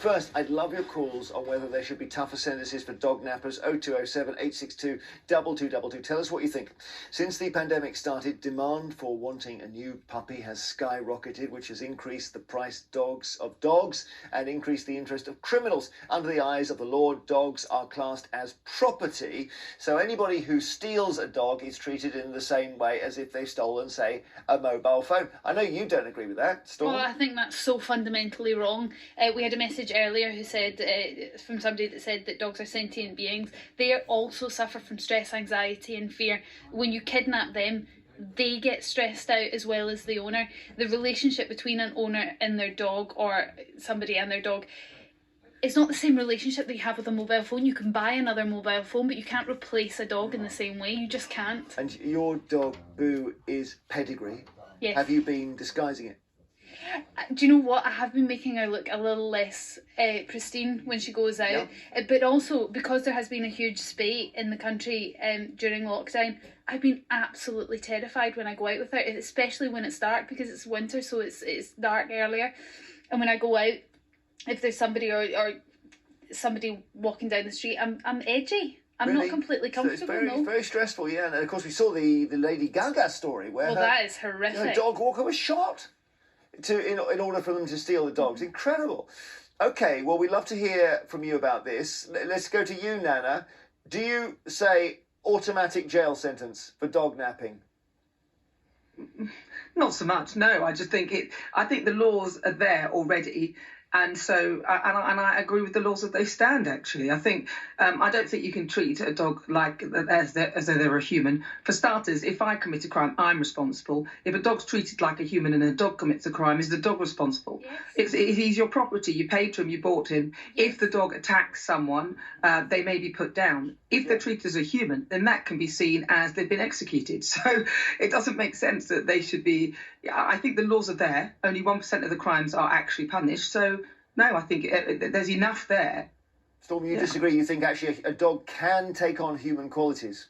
First, I'd love your calls on whether there should be tougher sentences for dog nappers. 0207 862 2222. Tell us what you think. Since the pandemic started, demand for wanting a new puppy has skyrocketed, which has increased the price of dogs and increased the interest of criminals. Under the eyes of the law, dogs are classed as property. So anybody who steals a dog is treated in the same way as if they've stolen, say, a mobile phone. I know you don't agree with that, Storm. Well, I think that's so fundamentally wrong. We had a message earlier who said, from somebody that said that dogs are sentient beings. They also suffer from stress, anxiety and fear. When you kidnap them, they get stressed out as well as the owner. The relationship between an owner and their dog, or somebody and their dog, it's not the same relationship that you have with a mobile phone. You can buy another mobile phone, but you can't replace a dog in the same way. You just can't. And your dog, Boo, is pedigree. Yes. Have you been disguising it? Do you know what? I have been making her look a little less pristine when she goes out. Yeah. But also, because there has been a huge spate in the country during lockdown, I've been absolutely terrified when I go out with her, especially when it's dark, because it's winter, so it's dark earlier. And when I go out, if there's somebody or somebody walking down the street, I'm edgy. I'm Really? not completely comfortable. So it's very, no. very stressful, yeah. And of course, we saw the Lady Gaga story where that is horrific. her dog walker was shot in order for them to steal the dogs. Incredible. Okay, well, we'd love to hear from you about this. Let's go to you, Nana. Do you say automatic jail sentence for dog napping? Not so much, no. I just think I think the laws are there already. And so, and I agree with the laws that they stand, actually. I think, I don't think you can treat a dog like as though they're a human. For starters, if I commit a crime, I'm responsible. If a dog's treated like a human and a dog commits a crime, is the dog responsible? Yes. He's your property. You paid to him, you bought him. Yes. If the dog attacks someone, they may be put down. If they're treated as a human, then that can be seen as they've been executed. So it doesn't make sense that they should be... I think the laws are there. Only 1% of the crimes are actually punished. So, no, I think there's enough there. Storm, you disagree? You think actually a dog can take on human qualities?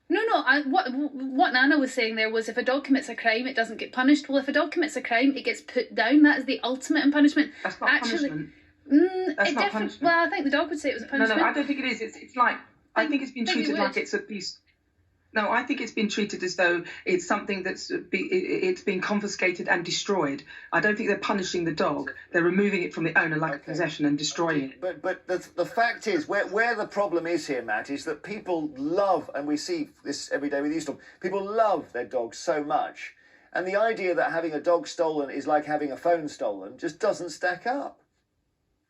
No. What Nana was saying there was if a dog commits a crime, it doesn't get punished. Well, if a dog commits a crime, it gets put down. That is the ultimate in punishment. That's not punishment. That's not punishment. Well, I think the dog would say it was a punishment. No, I don't think it is. It's like... I think it's been treated like it's a piece... No, I think it's been treated as though it's something it's been confiscated and destroyed. I don't think they're punishing the dog. They're removing it from the owner like a possession and destroying it. But the fact is, where the problem is here, Matt, is that people love, and we see this every day with you, Storm, people love their dogs so much. And the idea that having a dog stolen is like having a phone stolen just doesn't stack up.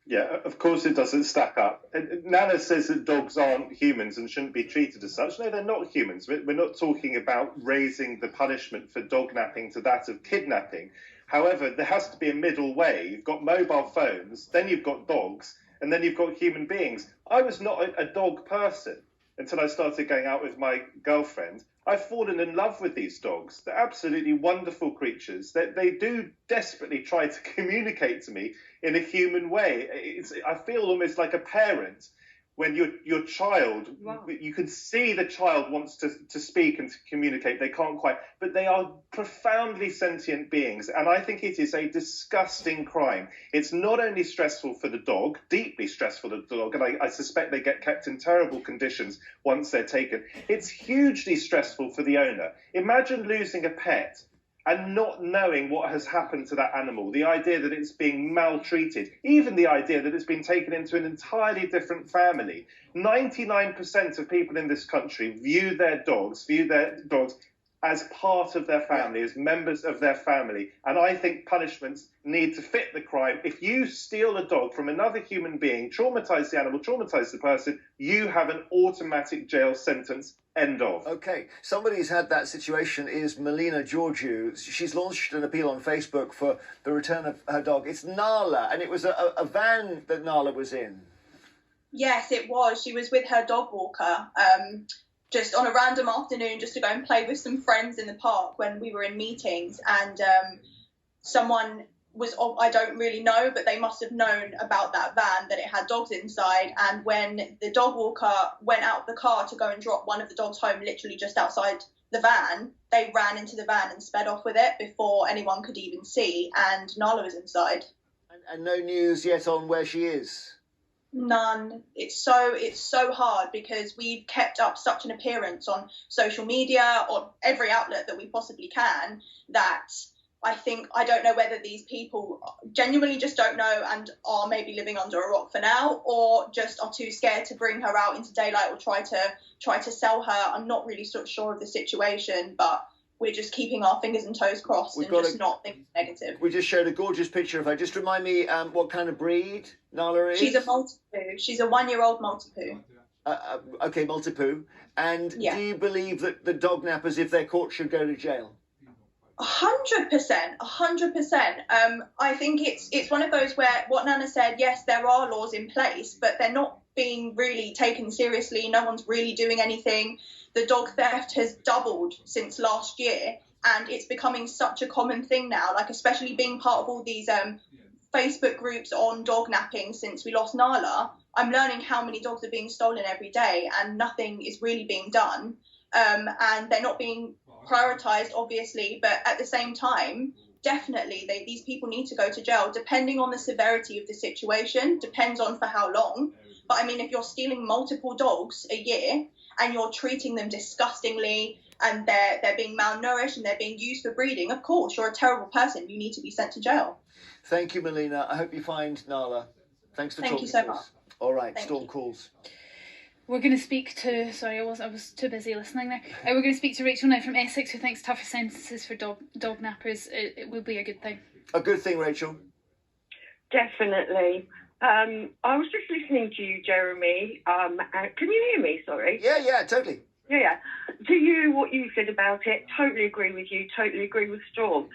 Yeah, of course it doesn't stack up. Nana says that dogs aren't humans and shouldn't be treated as such. No, they're not humans. We're not talking about raising the punishment for dog napping to that of kidnapping. However, there has to be a middle way. You've got mobile phones, then you've got dogs, and then you've got human beings. I was not a dog person until I started going out with my girlfriend. I've fallen in love with these dogs. They're absolutely wonderful creatures. They do desperately try to communicate to me in a human way. I feel almost like a parent when your child, you can see the child wants to speak and to communicate. They can't quite, but they are profoundly sentient beings. And I think it is a disgusting crime. It's not only stressful for the dog, deeply stressful for the dog, and I suspect they get kept in terrible conditions once they're taken. It's hugely stressful for the owner. Imagine losing a pet and not knowing what has happened to that animal, the idea that it's being maltreated, even the idea that it's been taken into an entirely different family. 99% of people in this country view their dogs as part of their family, as members of their family. And I think punishments need to fit the crime. If you steal a dog from another human being, traumatise the animal, traumatise the person, you have an automatic jail sentence. End of. Okay, somebody who's had that situation is Melina Georgiou. She's launched an appeal on Facebook for the return of her dog. It's Nala, and it was a van that Nala was in. Yes, it was. She was with her dog walker, just on a random afternoon, just to go and play with some friends in the park when we were in meetings, and someone was, I don't really know, but they must have known about that van, that it had dogs inside. And when the dog walker went out of the car to go and drop one of the dogs home, literally just outside the van, they ran into the van and sped off with it before anyone could even see, and Nala was inside. And no news yet on where she is? None. It's so hard because we've kept up such an appearance on social media or every outlet that we possibly can that I don't know whether these people genuinely just don't know and are maybe living under a rock for now, or just are too scared to bring her out into daylight or try to sell her. I'm not really sure of the situation, but we're just keeping our fingers and toes crossed not thinking negative. We just showed a gorgeous picture of her. Just remind me what kind of breed Nala is? She's a Maltipoo. She's a 1-year-old Maltipoo. Okay, Maltipoo. And Yeah. do you believe that the dog nappers, if they're caught, should go to jail? 100%. I think it's one of those where what Nana said, yes, there are laws in place, but they're not being really taken seriously. No one's really doing anything. The dog theft has doubled since last year, and it's becoming such a common thing now, like especially being part of all these Facebook groups on dog napping since we lost Nala. I'm learning how many dogs are being stolen every day and nothing is really being done. And they're not being prioritised, obviously, but at the same time, definitely these people need to go to jail, depending on the severity of the situation, depends on for how long. But I mean, if you're stealing multiple dogs a year and you're treating them disgustingly and they're being malnourished and they're being used for breeding, of course, you're a terrible person. You need to be sent to jail. Thank you, Melina. I hope you find Nala. Thanks for talking to us. Thank you so much. All right, Thank Storm you. calls. We're going to speak to... Sorry, I was too busy listening there. We're going to speak to Rachel now from Essex, who thinks tougher sentences for dog nappers it will be a good thing. A good thing, Rachel. Definitely. I was just listening to you, Jeremy. Can you hear me? Sorry. Yeah, totally. Yeah. What you said about it, totally agree with you, totally agree with Storm.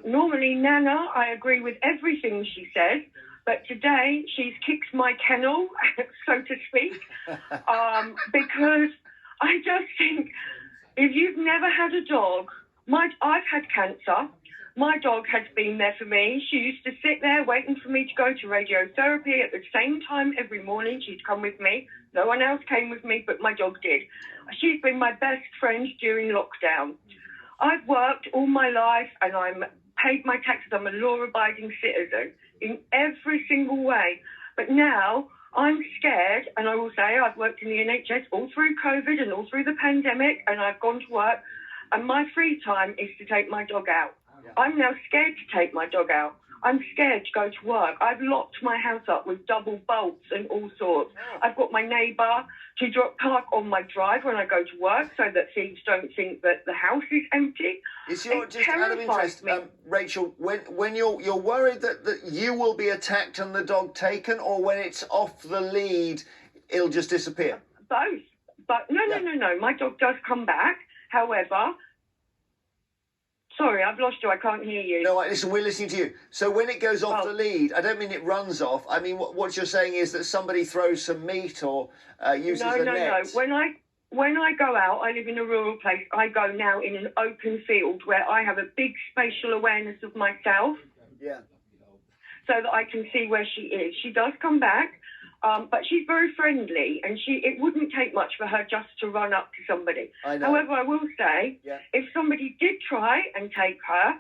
Normally, Nana, I agree with everything she says, but today she's kicked my kennel, so to speak, because I just think if you've never had a dog, I've had cancer. My dog has been there for me. She used to sit there waiting for me to go to radiotherapy at the same time every morning. She'd come with me. No one else came with me, but my dog did. She's been my best friend during lockdown. I've worked all my life and I'm paid my taxes. I'm a law-abiding citizen in every single way. But now I'm scared, and I will say I've worked in the NHS all through COVID and all through the pandemic, and I've gone to work, and my free time is to take my dog out. I'm now scared to take my dog out. I'm scared to go to work. I've locked my house up with double bolts and all sorts. I've got my neighbour to park on my drive when I go to work so that thieves don't think that the house is empty. Just out of interest, Rachel, when you're worried that you will be attacked and the dog taken, or when it's off the lead, it'll just disappear? Both. But no. My dog does come back. However... Sorry, I've lost you. I can't hear you. No, listen, we're listening to you. So when it goes off the lead, I don't mean it runs off. I mean, what you're saying is that somebody throws some meat or uses a net. No. When I go out, I live in a rural place. I go now in an open field where I have a big spatial awareness of myself. Yeah. So that I can see where she is. She does come back. But she's very friendly, and it wouldn't take much for her just to run up to somebody. I know. However, I will say, if somebody did try and take her,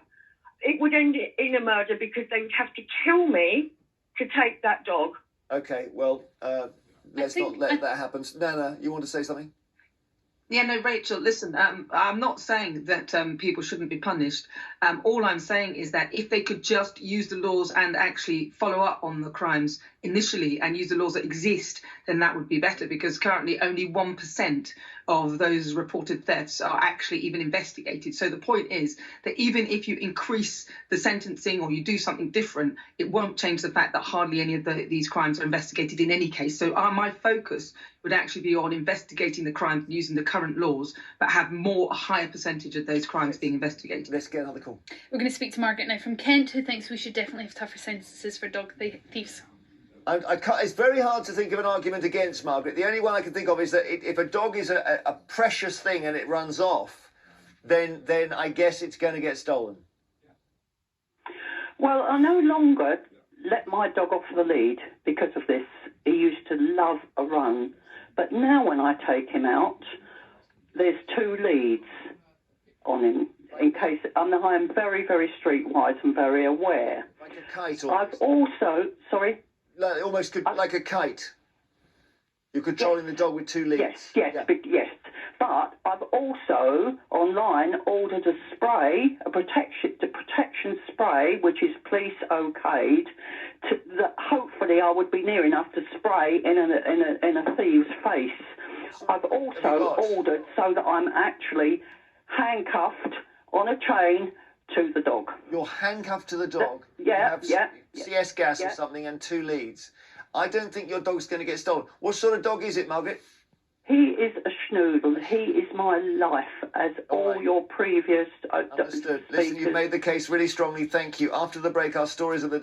it would end in a murder because they would have to kill me to take that dog. Okay, well, let's not let that happen. Nana, you want to say something? Yeah, no, Rachel, listen, I'm not saying that people shouldn't be punished. All I'm saying is that if they could just use the laws and actually follow up on the crimes initially and use the laws that exist, then that would be better, because currently only 1% of those reported thefts are actually even investigated. So the point is that even if you increase the sentencing or you do something different, it won't change the fact that hardly any of these crimes are investigated in any case. So my focus would actually be on investigating the crimes using the current laws, but have a higher percentage of those crimes being investigated. Let's get another call. We're going to speak to Margaret now from Kent, who thinks we should definitely have tougher sentences for dog thieves. It's very hard to think of an argument against Margaret. The only one I can think of is that if a dog is a precious thing and it runs off, then I guess it's going to get stolen. Well, I no longer let my dog off the lead because of this. He used to love a run. But now when I take him out, there's 2 leads on him in case... I am very, very streetwise and very aware. Like a kite, I've also, sorry? like a kite. You're controlling the dog with 2 leads. Yes. But I've also online ordered a spray, a protection spray, which is police okayed. That hopefully I would be near enough to spray in a thieve's face. I've also ordered so that I'm actually handcuffed on a chain to the dog. You're handcuffed to the dog. Yeah. CS gas or something and 2 leads. I don't think your dog's going to get stolen. What sort of dog is it, Margaret? He is a schnoodle. He is my life, as all your previous... Understood. Listen, you've made the case really strongly. Thank you. After the break, our stories of the day.